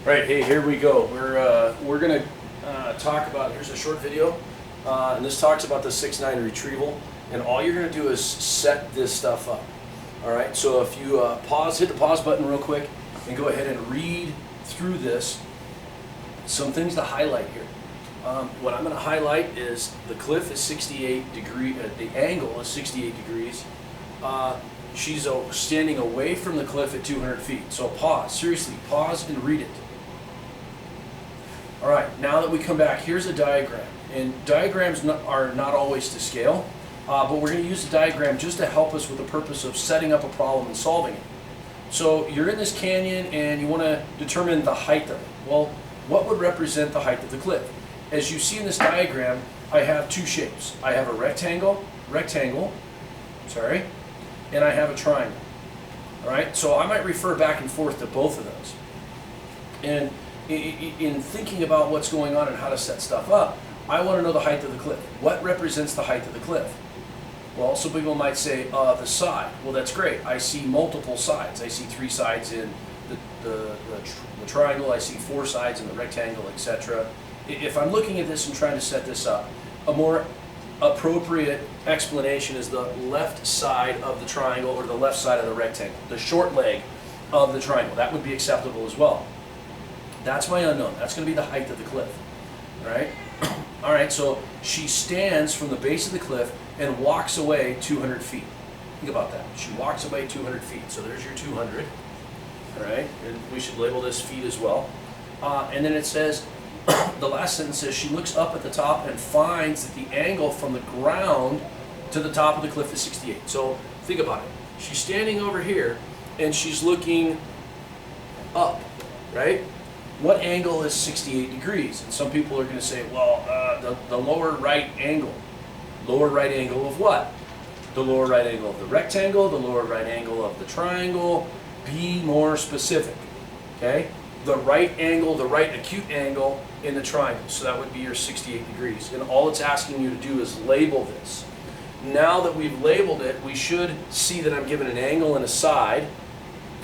Right, hey, here we go. We're gonna talk about, here's a short video, and this talks about the 6'9" retrieval, and all you're gonna do is set this stuff up. All right, so if you hit the pause button real quick and go ahead and read through this, some things to highlight here. What I'm gonna highlight is the cliff is 68 degrees, the angle is 68 degrees. She's standing away from the cliff at 200 feet. So pause, seriously, pause and read it. All right, now that we come back, here's a diagram. And diagrams are not always to scale, but we're going to use the diagram just to help us with the purpose of setting up a problem and solving it. So you're in this canyon and you want to determine the height of it. Well, what would represent the height of the cliff? As you see in this diagram, I have two shapes. I have a rectangle, and I have a triangle. All right, so I might refer back and forth to both of those. And in thinking about what's going on and how to set stuff up, I want to know the height of the cliff. What represents the height of the cliff? Well, some people might say the side. Well, that's great. I see multiple sides. I see 3 sides in the triangle. I see 4 sides in the rectangle, etc. If I'm looking at this and trying to set this up, a more appropriate explanation is the left side of the triangle or the left side of the rectangle, the short leg of the triangle. That would be acceptable as well. That's my unknown. That's going to be the height of the cliff. All right? All right, so she stands from the base of the cliff and walks away 200 feet. Think about that. She walks away 200 feet. So there's your 200. All right? And we should label this feet as well. And then it says, the last sentence says, she looks up at the top and finds that the angle from the ground to the top of the cliff is 68. So think about it. She's standing over here and she's looking up, right? What angle is 68 degrees? And some people are going to say, well, the lower right angle. Lower right angle of what? The lower right angle of the rectangle, the lower right angle of the triangle. Be more specific, okay? The right angle, the right acute angle in the triangle. So that would be your 68 degrees. And all it's asking you to do is label this. Now that we've labeled it, we should see that I'm given an angle and a side,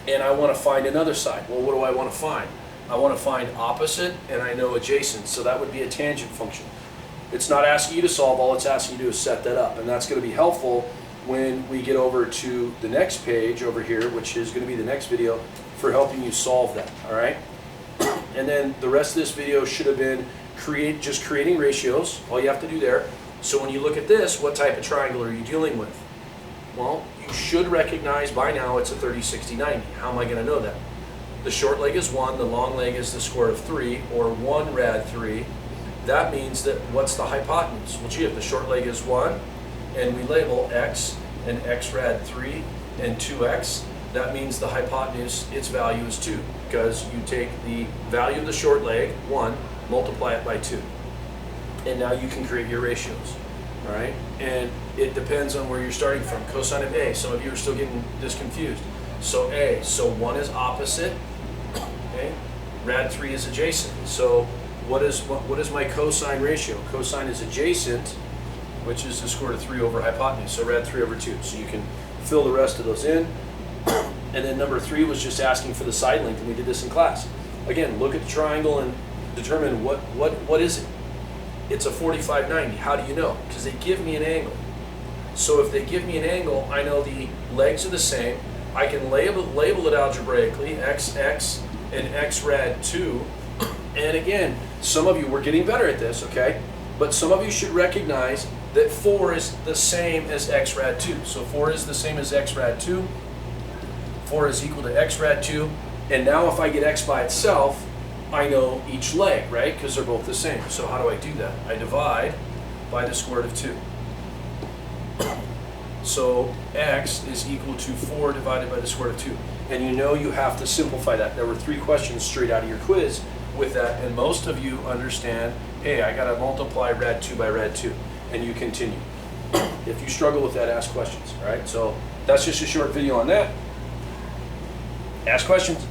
and I want to find another side. Well, what do I want to find? I want to find opposite, and I know adjacent, so that would be a tangent function. It's not asking you to solve, all it's asking you to do is set that up, and that's going to be helpful when we get over to the next page over here, which is going to be the next video, for helping you solve that, all right? And then the rest of this video should have been just creating ratios, all you have to do there. So when you look at this, what type of triangle are you dealing with? Well, you should recognize by now it's a 30, 60, 90. How am I going to know that? The short leg is 1, the long leg is the square of 3, or 1 rad 3. That means that what's the hypotenuse? Well, gee, if the short leg is 1, and we label x and x rad 3 and 2x, that means the hypotenuse, its value is 2, because you take the value of the short leg, 1, multiply it by 2. And now you can create your ratios, all right? And it depends on where you're starting from. Cosine of A, some of you are still getting this confused. So A, so 1 is opposite, okay? Rad 3 is adjacent. So what is my cosine ratio? Cosine is adjacent, which is the square root of 3 over hypotenuse, so rad 3 over 2. So you can fill the rest of those in. And then number 3 was just asking for the side length, and we did this in class. Again, look at the triangle and determine what is it? It's a 45-90. How do you know? Because they give me an angle. So if they give me an angle, I know the legs are the same. I can label it algebraically, x and x rad 2. And again, some of you, we're getting better at this, okay? But some of you should recognize that 4 is the same as x rad 2. So 4 is the same as x rad 2. 4 is equal to x rad 2. And now if I get x by itself, I know each leg, right? Because they're both the same. So how do I do that? I divide by the square root of 2. So x is equal to 4 divided by the square root of 2. And you know you have to simplify that. There were 3 questions straight out of your quiz with that, and most of you understand, hey, I got to multiply rad 2 by rad 2, and you continue. If you struggle with that, ask questions, all right? So that's just a short video on that. Ask questions.